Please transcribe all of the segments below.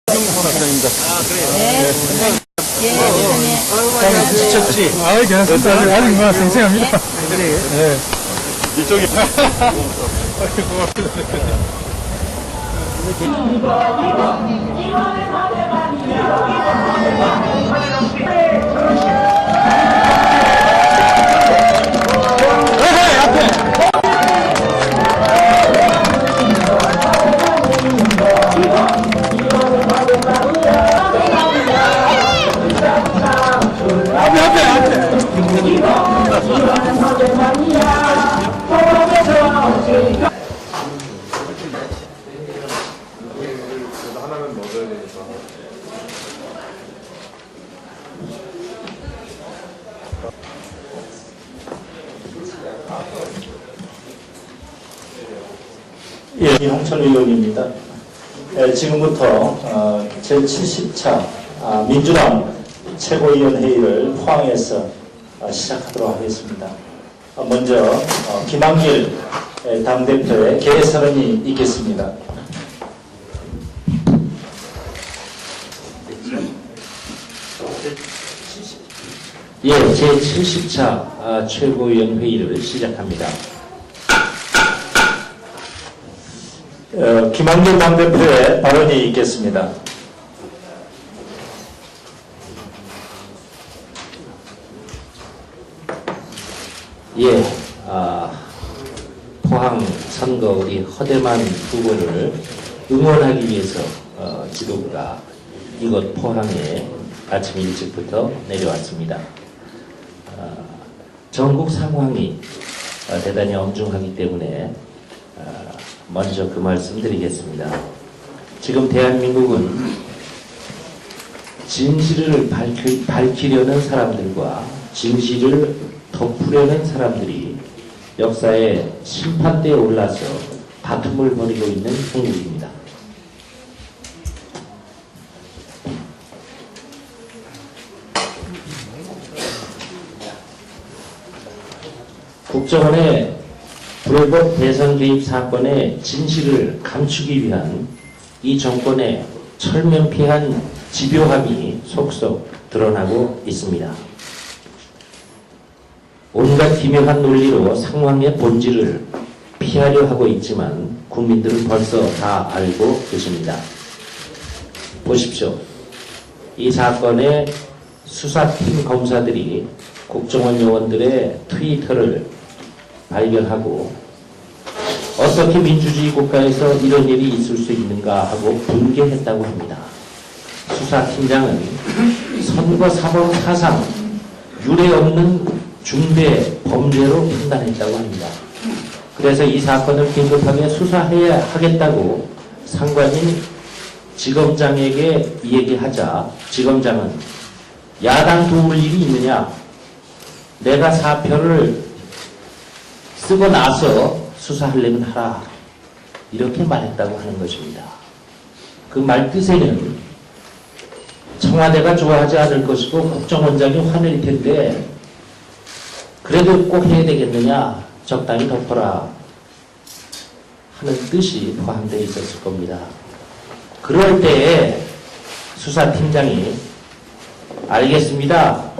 부탁드립니다. 네. 예, 지쳤지? 괜찮습니다. 아직 뭐 생생합니다. 네. 이쪽이. 예, 이홍철 의원입니다. 지금부터 제70차 민주당 최고위원회의를 포항에서 시작하도록 하겠습니다. 먼저 김한길 당대표의 개선언이 있겠습니다. 예, 제70차 최고위원회의를 시작합니다. 김한길 당대표의 발언이 있겠습니다. 예, 포항 선거 우리 허대만 후보를 응원하기 위해서 지도부가 이곳 포항에 아침 일찍부터 내려왔습니다. 전국 상황이 대단히 엄중하기 때문에 먼저 그 말씀 드리겠습니다. 지금 대한민국은 진실을 밝히려는 사람들과 진실을 덮으려는 사람들이 역사의 심판대에 올라서 다툼을 벌이고 있는 한국입니다. 국정원의 불법 대선 개입 사건의 진실을 감추기 위한 이 정권의 철면피한 집요함이 속속 드러나고 있습니다. 온갖 기묘한 논리로 상황의 본질을 피하려 하고 있지만 국민들은 벌써 다 알고 계십니다. 보십시오. 이 사건의 수사팀 검사들이 국정원 요원들의 트위터를 발견하고 어떻게 민주주의 국가에서 이런 일이 있을 수 있는가 하고 분개했다고 합니다. 수사팀장은 선거 사법 사상 유례 없는 중대 범죄로 판단했다고 합니다. 그래서 이 사건을 긴급하게 수사해야 하겠다고 상관인 지검장에게 얘기하자 지검장은 야당 도울 일이 있느냐? 내가 사표를 쓰고 나서 수사하려면 하라. 이렇게 말했다고 하는 것입니다. 그 말 뜻에는 청와대가 좋아하지 않을 것이고 국정원장이 화낼 텐데 그래도 꼭 해야 되겠느냐? 적당히 덮어라. 하는 뜻이 포함되어 있었을 겁니다. 그럴 때에 수사팀장이 알겠습니다.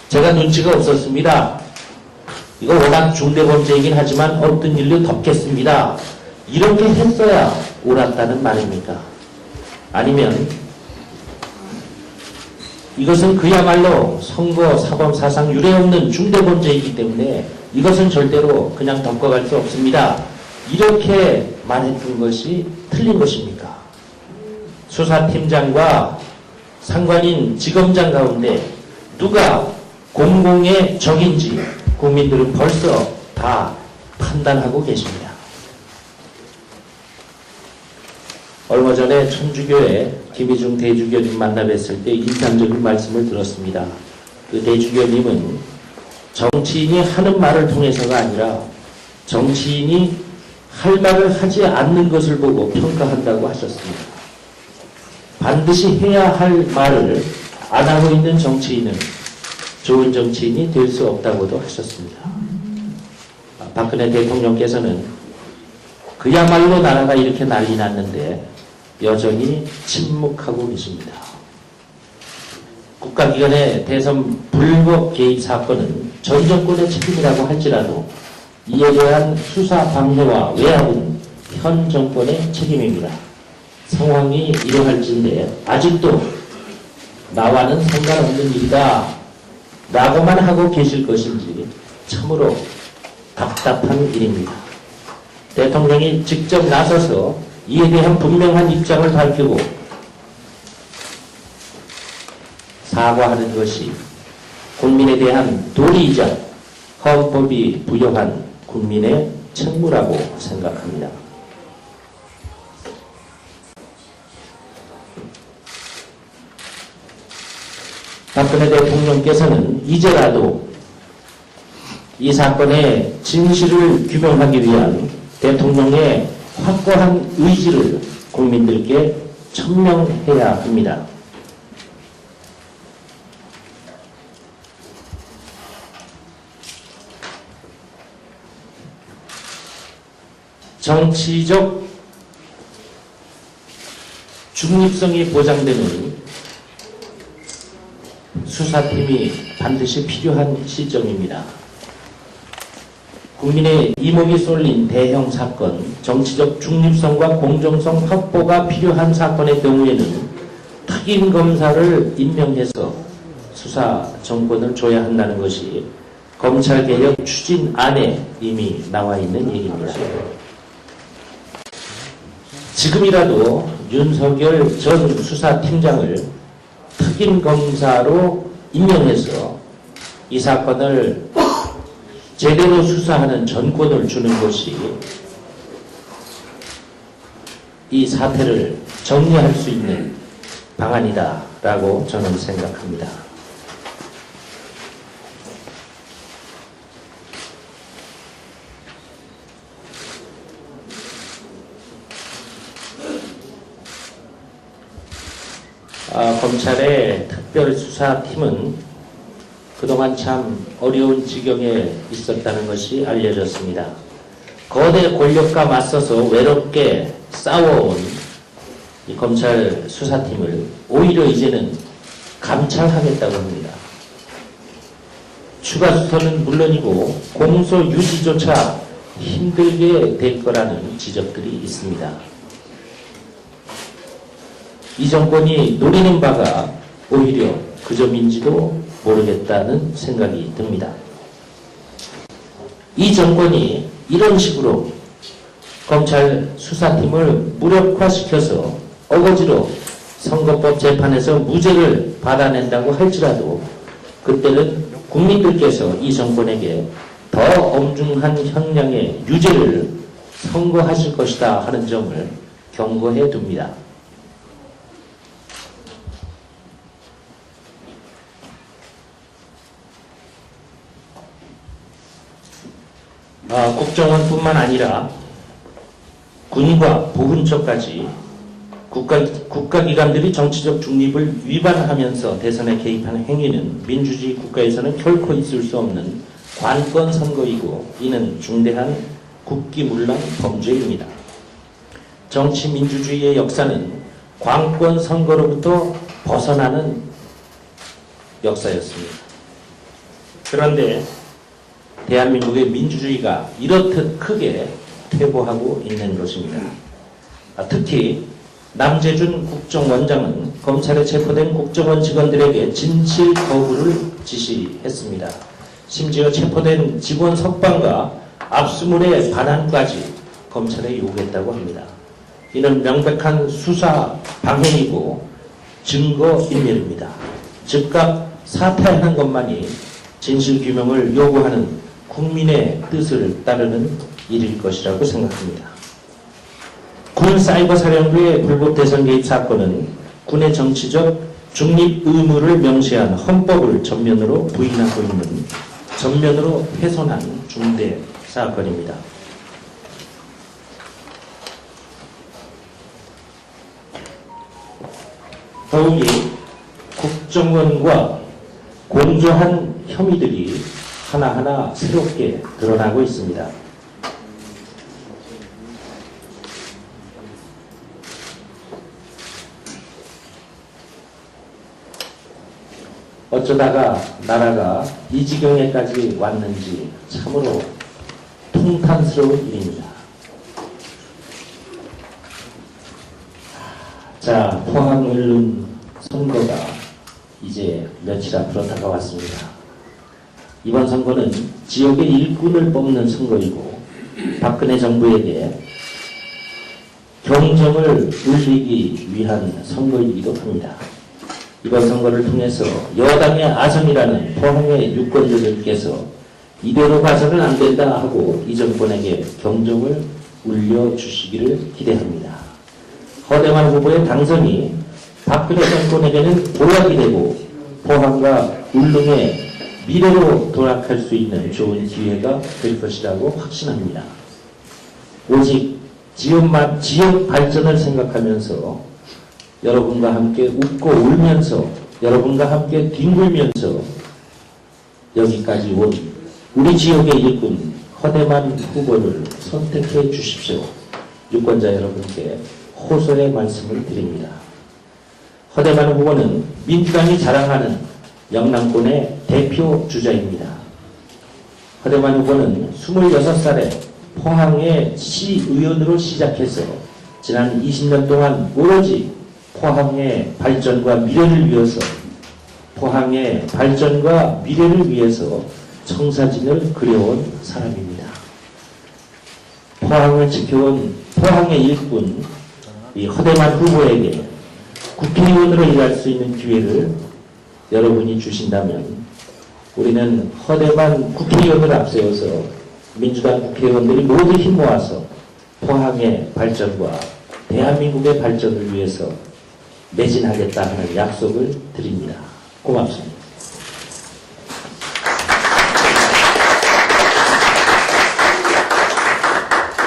제가 눈치가 없었습니다. 이거 워낙 중대범죄이긴 하지만 없던 일로 덮겠습니다. 이렇게 했어야 옳았다는 말입니까? 아니면 이것은 그야말로 선거 사법 사상 유례없는 중대범죄이기 때문에 이것은 절대로 그냥 덮어갈 수 없습니다. 이렇게 말했던 것이 틀린 것입니까? 수사팀장과 상관인 지검장 가운데 누가 공공의 적인지 국민들은 벌써 다 판단하고 계십니다. 얼마 전에 천주교의 김희중 대주교님 만나 뵀을 때 인상적인 말씀을 들었습니다. 그 대주교님은 정치인이 하는 말을 통해서가 아니라 정치인이 할 말을 하지 않는 것을 보고 평가한다고 하셨습니다. 반드시 해야 할 말을 안 하고 있는 정치인은 좋은 정치인이 될 수 없다고도 하셨습니다. 박근혜 대통령께서는 그야말로 나라가 이렇게 난리 났는데 여전히 침묵하고 계십니다. 국가기관의 대선 불법 개입 사건은 전 정권의 책임이라고 할지라도 이에 대한 수사 방해와 외압은 현 정권의 책임입니다. 상황이 이러할진데 아직도 나와는 상관없는 일이다 라고만 하고 계실 것인지 참으로 답답한 일입니다. 대통령이 직접 나서서 이에 대한 분명한 입장을 밝히고 사과하는 것이 국민에 대한 도리이자 헌법이 부여한 국민의 책무라고 생각합니다. 박근혜 대통령께서는 이제라도 이 사건의 진실을 규명하기 위한 대통령의 확고한 의지를 국민들께 천명해야 합니다. 정치적 중립성이 보장되는 수사팀이 반드시 필요한 시점입니다. 국민의 이목이 쏠린 대형 사건, 정치적 중립성과 공정성 확보가 필요한 사건의 경우에는 특임 검사를 임명해서 수사 정권을 줘야 한다는 것이 검찰개혁 추진안에 이미 나와 있는 얘기입니다. 지금이라도 윤석열 전 수사팀장을 특임검사로 임명해서 이 사건을 제대로 수사하는 전권을 주는 것이 이 사태를 정리할 수 있는 방안이다라고 저는 생각합니다. 검찰의 특별수사팀은 그동안 참 어려운 지경에 있었다는 것이 알려졌습니다. 거대 권력과 맞서서 외롭게 싸워온 이 검찰 수사팀을 오히려 이제는 감찰하겠다고 합니다. 추가 수사는 물론이고 공소 유지조차 힘들게 될 거라는 지적들이 있습니다. 이 정권이 노리는 바가 오히려 그 점인지도 모르겠다는 생각이 듭니다. 이 정권이 이런 식으로 검찰 수사팀을 무력화시켜서 어거지로 선거법 재판에서 무죄를 받아낸다고 할지라도 그때는 국민들께서 이 정권에게 더 엄중한 형량의 유죄를 선고하실 것이다 하는 점을 경고해 둡니다. 국정원뿐만 아니라 군과 보훈 쪽까지 국가기관들이 정치적 중립을 위반하면서 대선에 개입하는 행위는 민주주의 국가에서는 결코 있을 수 없는 관권 선거이고 이는 중대한 국기문란 범죄입니다. 정치 민주주의의 역사는 관권 선거로부터 벗어나는 역사였습니다. 그런데 대한민국의 민주주의가 이렇듯 크게 퇴보하고 있는 것입니다. 특히 남재준 국정원장은 검찰에 체포된 국정원 직원들에게 진실 거부를 지시했습니다. 심지어 체포된 직원 석방과 압수물의 반환까지 검찰에 요구했다고 합니다. 이는 명백한 수사 방해이고 증거인멸입니다. 즉각 사퇴하는 것만이 진실규명을 요구하는 국민의 뜻을 따르는 일일 것이라고 생각합니다. 군 사이버사령부의 불법 대선 개입 사건은 군의 정치적 중립 의무를 명시한 헌법을 전면으로 부인하고 있는 전면으로 훼손한 중대 사건입니다. 더욱이 국정원과 공조한 혐의들이 하나하나 새롭게 드러나고 있습니다. 어쩌다가 나라가 이 지경에까지 왔는지 참으로 통탄스러운 일입니다. 자, 포항 언론 선거가 이제 며칠 앞으로 다가왔습니다. 이번 선거는 지역의 일꾼을 뽑는 선거이고 박근혜 정부에게 경정을 울리기 위한 선거이기도 합니다. 이번 선거를 통해서 여당의 아성이라는 포항의 유권자들께서 이대로 가서는 안 된다 하고 이 정권에게 경정을 울려주시기를 기대합니다. 허대만 후보의 당선이 박근혜 정권에게는 보약이 되고 포항과 울릉의 미래로 돌아갈 수 있는 좋은 기회가 될 것이라고 확신합니다. 오직 지역 발전을 생각하면서 여러분과 함께 웃고 울면서 여러분과 함께 뒹굴면서 여기까지 온 우리 지역의 일꾼 허대만 후보를 선택해 주십시오. 유권자 여러분께 호소의 말씀을 드립니다. 허대만 후보는 민주당이 자랑하는 영남권의 대표 주자입니다. 허대만 후보는 26살에 포항의 시의원으로 시작해서 지난 20년 동안 오로지 포항의 발전과 미래를 위해서 청사진을 그려온 사람입니다. 포항을 지켜온 포항의 일꾼 이 허대만 후보에게 국회의원으로 일할 수 있는 기회를 여러분이 주신다면 우리는 허대만 국회의원을 앞세워서 민주당 국회의원들이 모두 힘 모아서 포항의 발전과 대한민국의 발전을 위해서 매진하겠다 하는 약속을 드립니다. 고맙습니다.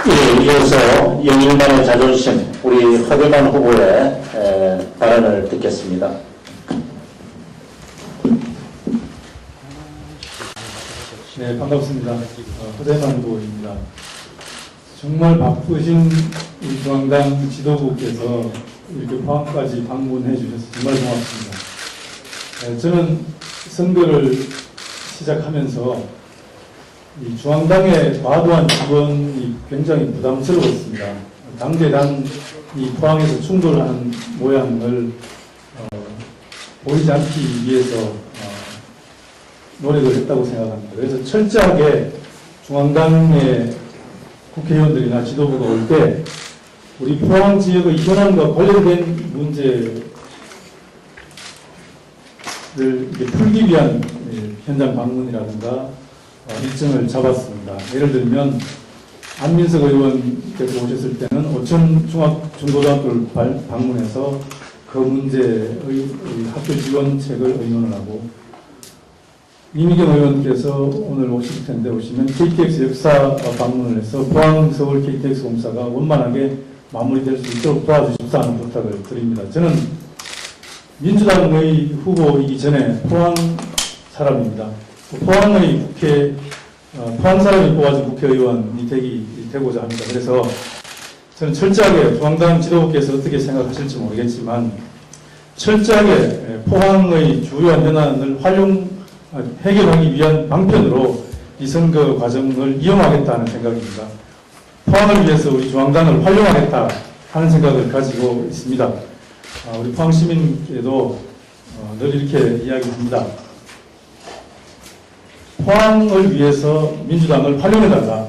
예, 이어서 영일만의 자존심, 우리 허대만 후보의 발언을 듣겠습니다. 네, 반갑습니다. 허대만 후보입니다. 정말 바쁘신 우리 중앙당 지도부께서 이렇게 포항까지 방문해 주셔서 정말 고맙습니다. 저는 선거를 시작하면서 이 중앙당의 과도한 지원이 굉장히 부담스러웠습니다. 당대당 이 포항에서 충돌하는 모양을 보이지 않기 위해서 노력을 했다고 생각합니다. 그래서 철저하게 중앙당의 국회의원들이나 지도부가 올 때 우리 포항 지역의 현안과 관련된 문제를 풀기 위한 현장 방문이라든가 일정을 잡았습니다. 예를 들면 안민석 의원께서 오셨을 때는 오천 중고등학교를 방문해서 그 문제의 학교 지원책을 의논을 하고, 이미경 의원께서 오늘 오실 텐데 오시면 KTX 역사 방문을 해서 포항 서울 KTX 공사가 원만하게 마무리될 수 있도록 도와주십사는 부탁을 드립니다. 저는 민주당의 후보이기 전에 포항 사람입니다. 포항의 포항 사람이 뽑아준 국회의원이 되고자 합니다. 그래서 저는 철저하게 중앙당 지도부께서 어떻게 생각하실지 모르겠지만 철저하게 포항의 주요한 현안을 해결하기 위한 방편으로 이 선거 과정을 이용하겠다는 생각입니다. 포항을 위해서 우리 중앙당을 활용하겠다 하는 생각을 가지고 있습니다. 우리 포항 시민께도 늘 이렇게 이야기합니다. 포항을 위해서 민주당을 활용해달라.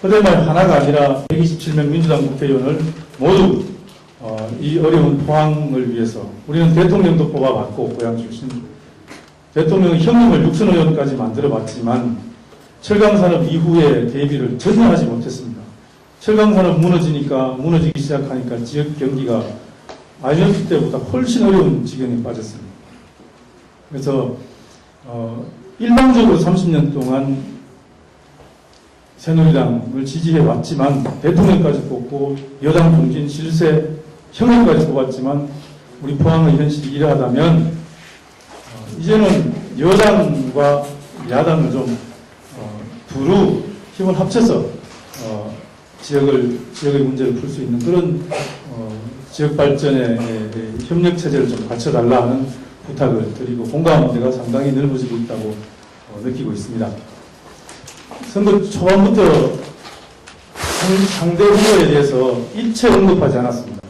허대말 하나가 아니라 127명 민주당 국회의원을 모두 이 어려운 포항을 위해서, 우리는 대통령도 뽑아봤고 고향 출신 대통령의 형님을 육선 의원까지 만들어봤지만 철강산업 이후에 대비를 전혀 하지 못했습니다. 철강산업 무너지기 시작하니까 지역 경기가 IMF 때보다 훨씬 어려운 지경에 빠졌습니다. 그래서 일방적으로 30년 동안 새누리당을 지지해 왔지만 대통령까지 뽑고 여당 중진 실세 형님까지 뽑았지만 우리 포항의 현실이 이러하다면 이제는 여당과 야당을 좀 두루 힘을 합쳐서 지역의 문제를 풀 수 있는 그런 지역 발전의 협력 체제를 좀 갖춰달라 하는 부탁을 드리고 공감대가 상당히 넓어지고 있다고 느끼고 있습니다. 선거 초반부터 상대 후보에 대해서 일체 언급하지 않았습니다.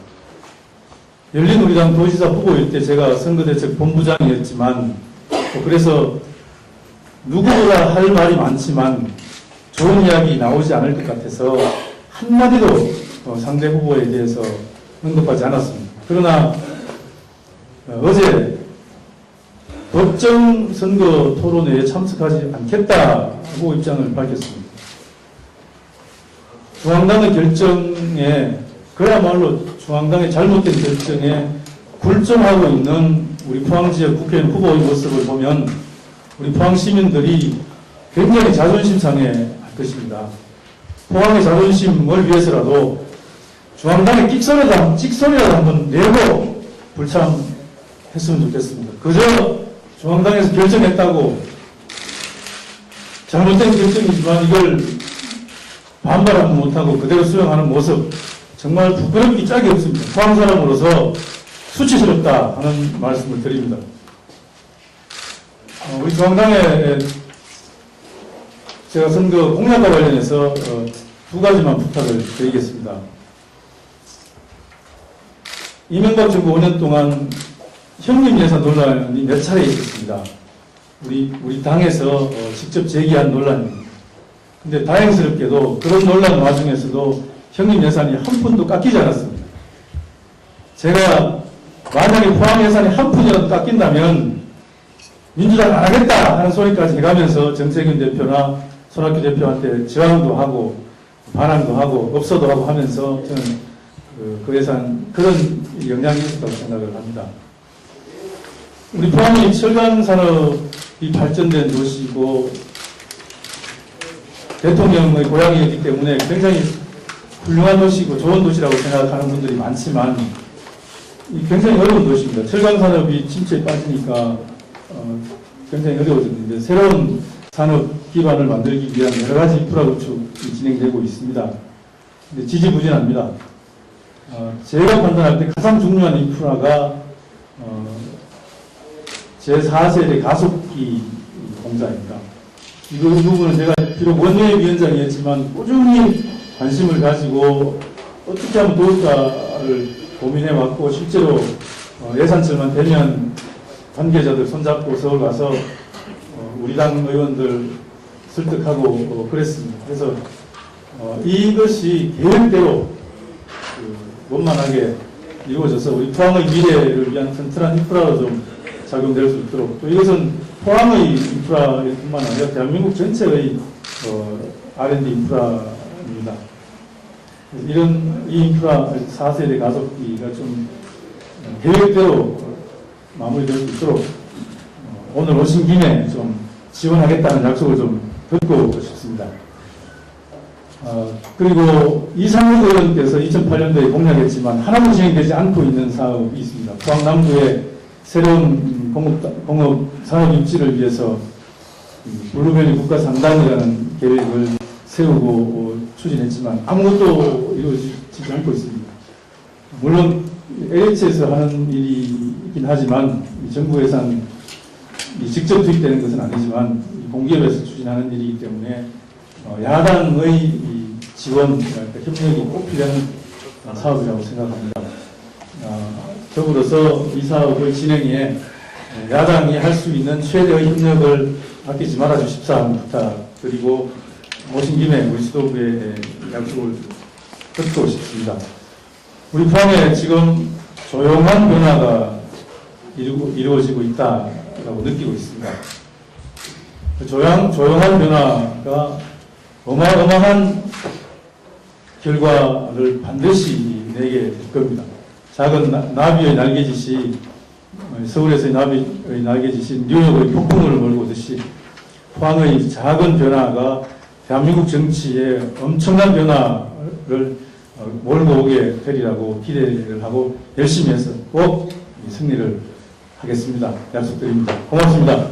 열린우리당 도지사 후보일 때 제가 선거대책본부장이었지만 그래서 누구보다 할 말이 많지만 좋은 이야기 나오지 않을 것 같아서 한마디도 상대 후보에 대해서 언급하지 않았습니다. 그러나 어제 법정 선거 토론회에 참석하지 않겠다고 입장을 밝혔습니다. 중앙당의 결정에 그야말로 중앙당의 잘못된 결정에 굴종하고 있는 우리 포항지역 국회의원 후보의 모습을 보면 우리 포항 시민들이 굉장히 자존심 상해할 것입니다. 포항의 자존심을 위해서라도 중앙당의 찍소리라도 한번 내고 불참했으면 좋겠습니다. 그저 중앙당에서 결정했다고 잘못된 결정이지만 이걸 반발하지 못하고 그대로 수용하는 모습 정말 부끄럽기 짝이 없습니다. 포항 사람으로서 수치스럽다 하는 말씀을 드립니다. 우리 중앙당에 제가 선거 공약과 관련해서 두 가지만 부탁을 드리겠습니다. 이명박 정부 5년 동안 형님 예산 논란이 몇 차례 있었습니다. 우리 당에서 직접 제기한 논란입니다. 근데 다행스럽게도 그런 논란 와중에서도 형님 예산이 한 푼도 깎이지 않았습니다. 제가 만약에 포항 예산이 한 푼이라도 깎인다면 민주당 안 하겠다 하는 소리까지 해가면서 정세균 대표나 손학규 대표한테 저항도 하고 반항도 하고 없어도 하고 하면서 저는 그 예산 그런 영향이 있었다고 생각을 합니다. 우리 포항이 철강 산업이 발전된 도시고 대통령의 고향이었기 때문에 굉장히 훌륭한 도시고 좋은 도시라고 생각하는 분들이 많지만 굉장히 어려운 도시입니다. 철강 산업이 침체에 빠지니까 굉장히 어려워졌는데 새로운 산업 기반을 만들기 위한 여러 가지 인프라 구축이 진행되고 있습니다. 근데 지지부진합니다. 제가 판단할 때 가장 중요한 인프라가 제4세대 가속기 공사입니다. 이 부분은 제가 비록 원내위원장이었지만 꾸준히 관심을 가지고 어떻게 하면 도울까를 고민해왔고 실제로 예산철만 되면 관계자들 손잡고 서울 가서 우리 당 의원들 설득하고 그랬습니다. 그래서 이것이 계획대로 원만하게 이루어져서 우리 포항의 미래를 위한 튼튼한 인프라로 좀 작용될 수 있도록 또 이것은 포항의 인프라뿐만 아니라 대한민국 전체의 R&D 인프라입니다. 이 인프라 4세대 가속기가 좀 계획대로 마무리될 수 있도록 오늘 오신 김에 좀 지원하겠다는 약속을 좀 듣고 싶습니다. 그리고 이상국 의원께서 2008년도에 공약했지만 하나도 진행되지 않고 있는 사업이 있습니다. 포항 남부의 새로운 공업 산업 입지를 위해서 블루밸리 국가 상단이라는 계획을 세우고 추진했지만 아무것도 이루어지지 않고 있습니다. 물론 LH에서 하는 일이긴 하지만 정부 예산이 직접 투입되는 것은 아니지만 공기업에서 추진하는 일이기 때문에 야당의 지원, 협력이 꼭 필요한 사업이라고 생각합니다. 더불어서 이 사업의 진행에 야당이 할 수 있는 최대의 협력을 아끼지 말아주십사 하는 부탁드리고 오신 김에 우리 지도부의 약속을 듣고 싶습니다. 우리 포항에 지금 조용한 변화가 이루어지고 있다고 느끼고 있습니다. 조용한 변화가 어마어마한 결과를 반드시 내게 될 겁니다. 작은 나비의 날개짓이 서울에서의 나비의 날개짓이 뉴욕의 폭풍을 몰고 오듯이 포항의 작은 변화가 대한민국 정치에 엄청난 변화를 몰고 오게 되리라고 기대를 하고 열심히 해서 꼭 승리를 하겠습니다. 약속드립니다. 고맙습니다.